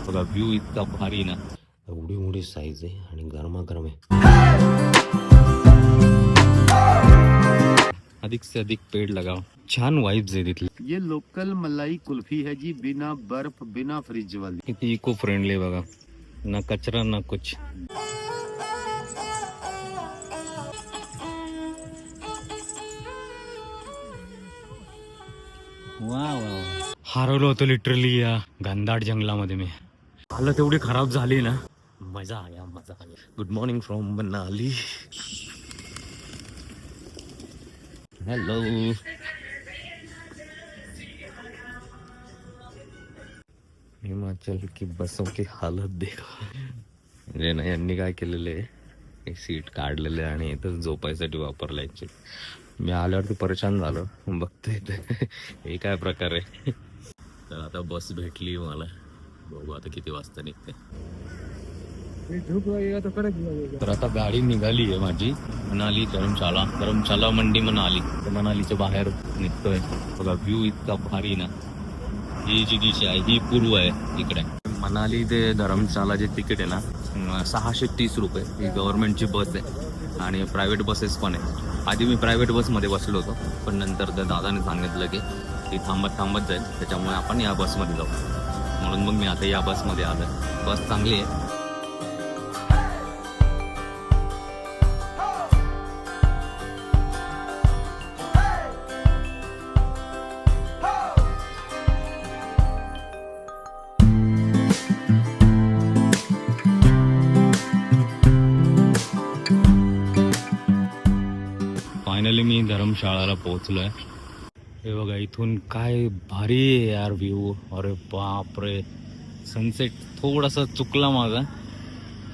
बघा व्ह्यू इतका भारी ना, एवढी मोठी साईज आहे आणि गरमागरम आहे. अधिक से अधिक पेड़ लगाओ. छान वाइब्स आहे तिथले. ये लोकल मलाई कुल्फी है जी, बिना बर्फ बिना फ्रिज वाली. किती इको फ्रेंडली आहे बघा, ना कचरा ना कुछ. हरवलो होतो लिटरली या घनदाट जंगलामध्ये मी. हालत एवढी खराब झाली ना, मजा आया मजा आया. Good morning from Manali. Hello. Himachal की बसों की हालत देखा. म्हणजे ना यांनी काय केलेलं आहे, एक सीट काढलेलं आहे आणि इथं झोपायसाठी वापरलं ॲक्च्युली. मी आल्यावरती परेशान झालो, बघतोय हे काय प्रकार आहे. तर आता बस भेटली मला, बघू आता किती वाजता निघते. तर आता गाडी निघाली आहे माझी, मनाली धर्मशाला मंडी मनाली. तर मनालीच्या बाहेर निघतोय. बघा व्ह्यू इतका भारी ना. ही जी दिशा आहे ही पूर्व आहे इकडे. मनाली ते धर्मशाला जे तिकीट आहे ना 630 रुपये. ही गव्हर्नमेंटची बस आहे आणि प्रायव्हेट बसेस पण आहे. आधी मी प्रायव्हेट बसमध्ये बसलो होतो, पण नंतर त्या दादाने सांगितलं की ती थांबत जाईल, त्याच्यामुळे आपण या बसमध्ये जाऊ. म्हणून मग मी आता या बसमध्ये आलो. बस चांगली आहे. फायनली मी धर्मशाळाला पोहोचलोय. हे बघा इथून काय भारी आहे यार व्ह्यू. अरे बापरे, सनसेट थोडासा चुकला माझा.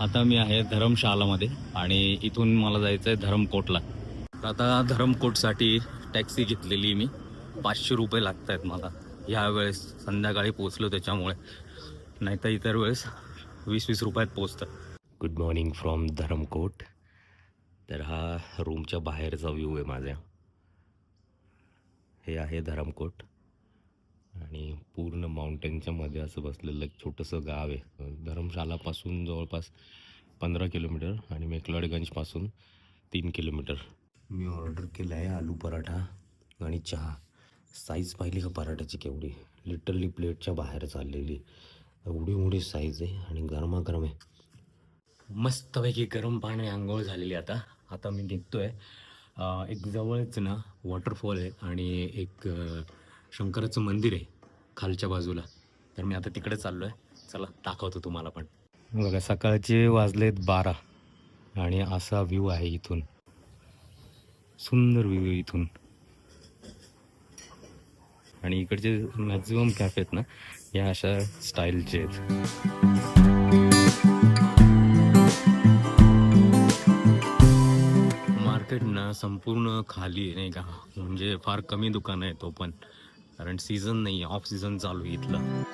आता मी आहे धर्मशालामध्ये आणि इथून मला जायचं आहे धरमकोटला. आता धरमकोटसाठी टॅक्सी घेतलेली मी. 500 रुपये लागत आहेत मला. यावेळेस संध्याकाळी पोचलो त्याच्यामुळे, नाहीतर इतर वेळेस 20-20 रुपयात पोचतं. Good morning from Dharamkot. तर हा रूमच्या बाहेरचा व्ह्यू आहे माझ्या. हे आहे धरमकोट आणि पूर्ण माउंटेनच्या मध्ये असं बसलेलं एक छोटंसं गाव आहे. धर्मशालापासून जवळपास 15 किलोमीटर आणि मेकलॉडगंजपासून 3 किलोमीटर. मी ऑर्डर केलं आहे आलू पराठा आणि चहा. साईज पाहिली का पराठ्याची केवढी, लिटरली प्लेटच्या बाहेर चाललेली. एवढी मोठी साईज आहे आणि गरमागरम आहे. मस्तपैकी गरम पाणी आंघोळ झालेली. आता मी निघतोय. एक जवळच ना वॉटरफॉल आहे आणि एक शंकराचं मंदिर आहे खालच्या बाजूला. तर मी आता तिकडे चाललो आहे. चला दाखवतो तुम्हाला पण. बघा सकाळचे वाजलेत 12 आणि असा व्ह्यू आहे इथून. सुंदर व्ह्यू इथून. आणि इकडचे मॅक्झिमम कॅफे आहेत ना या अशा स्टाईलचे आहेत. मार्केट ना संपूर्ण खाली आहे नाही का, म्हणजे फार कमी दुकानं आहे तो पण, कारण सीझन नाही आहे, ऑफ सीझन चालू आहे इथलं.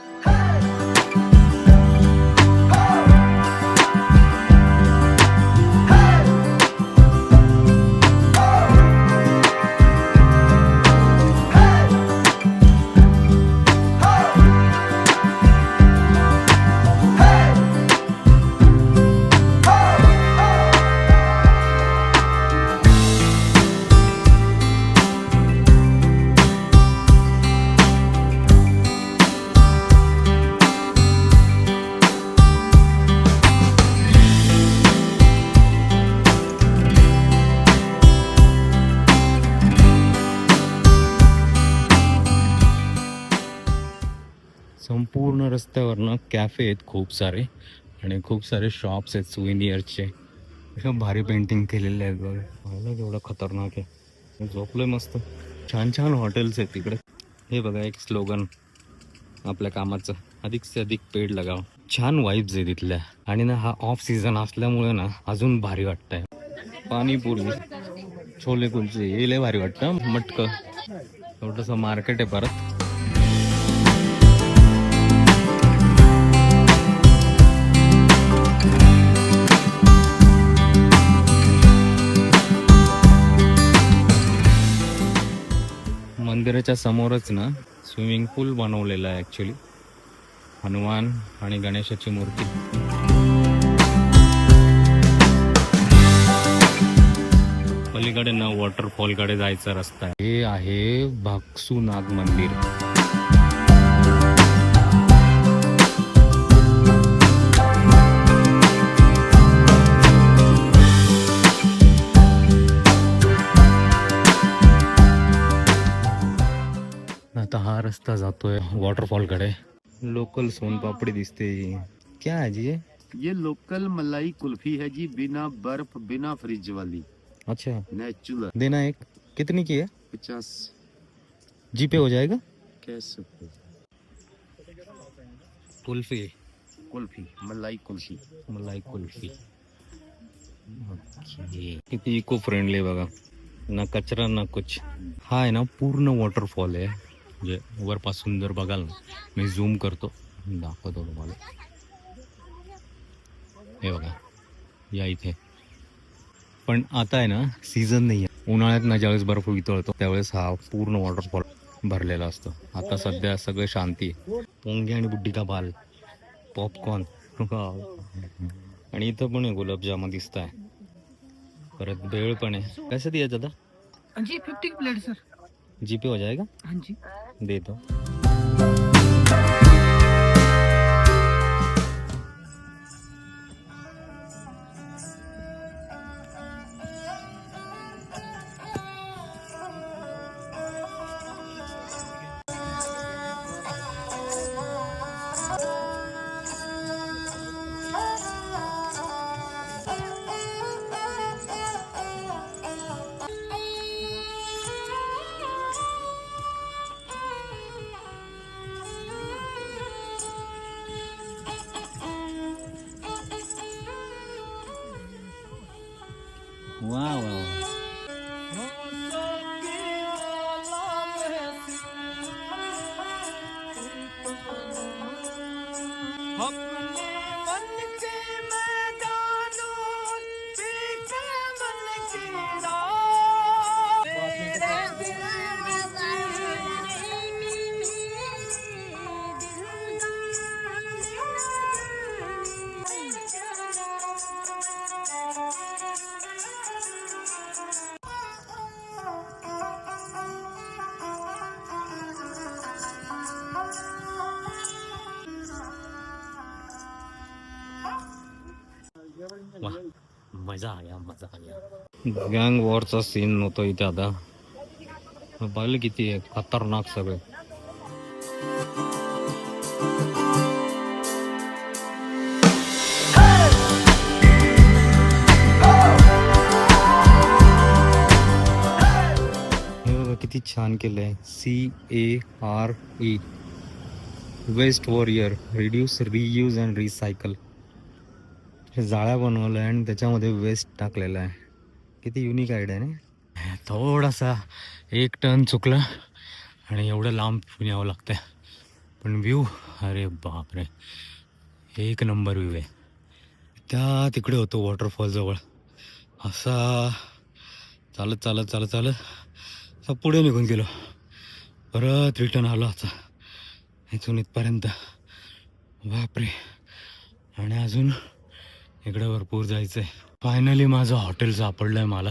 संपूर्ण रस्त्यावरनं कॅफे आहेत खूप सारे आणि खूप सारे शॉप्स आहेत सुवेनियर्सचे. एकदम भारी पेंटिंग केलेले आहेत बघा. मला तेवढं खतरनाक आहे. झोपलोय मस्त. छान छान हॉटेल्स आहेत तिकडे. हे बघा एक स्लोगन आपल्या कामाचं, अधिक से अधिक पेड़ लगाओ. छान वाइब्स आहे तिथल्या. आणि ना हा ऑफ सीझन असल्यामुळे ना अजून भारी वाटतंय. पाणीपुरी, छोले कुलचे हे लय भारी वाटतं. मटकं, छोटंसं मार्केट आहे परत. मंदिराच्या समोरच ना स्विमिंग पूल बनवलेला आहे ॲक्च्युली. हनुमान आणि गणेशाची मूर्ती. पलीकडे ना वॉटरफॉलकडे जायचा रस्ता आहे. हे आहे भागसूनाग मंदिर. आता हा रस्ता जातोय वॉटरफॉलकडे. लोकल सोनपापडी दिसते. क्या है जी ये? ये लोकल मलाई कुल्फी है जी, बिना बर्फ बिना फ्रिज वाली, अच्छा, नेचुरल। देना एक. कितनी की है? 50 जी पे हो जाएगा. कैसे? कुल्फी, कुल्फी, मलाई कुल्फी। मलाई कुल्फी. किती इको फ्रेंडली आहे बघा, ना कचरा ना कुछ. हा आहे ना पूर्ण वॉटरफॉल आहे. म्हणजे वरपासून जर बघाल ना, मी झूम करतो, दाखवतो तुम्हाला. हे बघा या इथे. पण आता आहे ना सीझन नाही आहे. उन्हाळ्यात ना ज्यावेळेस बर्फ वितळतो त्यावेळेस हा पूर्ण वॉटरफॉल भरलेला असतो. आता सध्या सगळं शांती आहे. पोंगे आणि बुड्डी का बाल, पॉपकॉर्न, आणि इथं पण आहे गुलाबजाम दिसत आहे. परत भेळ पण आहे. कैसे दिया दादा? जी 50 प्लेट सर. जी पे हो जाएगा. हाँ जी. दे दो. वा वा. मजा आया, मजा आया. गँग वॉरचा सीन होतो इथे आता. पाहिलं किती आहे खतरनाक सगळं. हे बघा किती छान केलंय. CARE, waste warrior, reduce, reuse and recycle. जाळ्या बनवल्या आणि त्याच्यामध्ये वेस्ट टाकलेला आहे. किती युनिक आयडिया आहे ना. थोडासा 1 टन चुकलं आणि एवढं लांब यावं लागतंय. पण व्ह्यू, अरे बापरे, एक नंबर व्ह्यू आहे. त्या तिकडे होतो वॉटरफॉल जवळ. असा चालत चालत चालत चालत असा पुढे निघून गेलो. परत रिटर्न आलो आता इथून इथपर्यंत. बापरे. आणि अजून इकडे भरपूर जायचं आहे. फायनली माझं हॉटेल सापडलं आहे मला.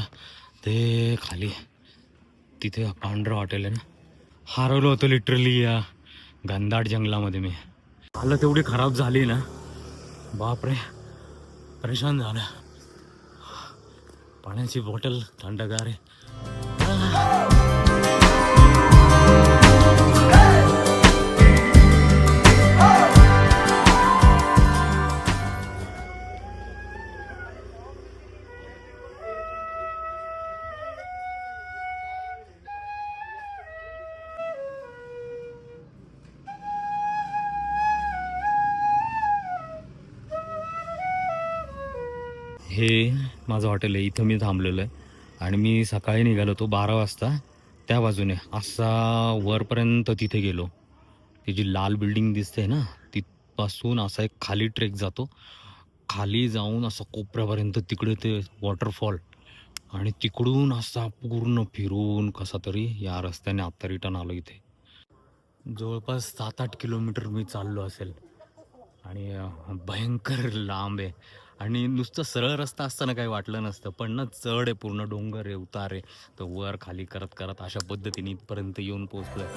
ते खाली तिथे पांढरं हॉटेल आहे ना. हरवलं होतं लिटरली या घनदाट जंगलामध्ये. मी हालत एवढी खराब झाली ना, बापरे, परेशान झालं. पाण्याची बॉटल थंडगार आहे. हे माझं हॉटेल आहे. इथं मी थांबलेलो आहे आणि मी सकाळी निघालो होतो 12 वाजता. त्या बाजूने असा वरपर्यंत तिथे गेलो. ती जी लाल बिल्डिंग दिसते ना, तिथपासून असा एक खाली ट्रेक जातो. खाली जाऊन असं कोपऱ्यापर्यंत तिकडे ते वॉटरफॉल, आणि तिकडून असा पूर्ण फिरून कसा तरी या रस्त्याने आता रिटर्न आलो. इथे जवळपास 7-8 किलोमीटर मी चाललो असेल. आणि भयंकर लांब आहे आणि नुसतं सरळ रस्ता असताना काही वाटलं नसतं, पण ना चढ आहे, पूर्ण डोंगर आहे, उतार आहे. तर वर खाली करत करत अशा पद्धतीने इथपर्यंत येऊन पोहोचलोय.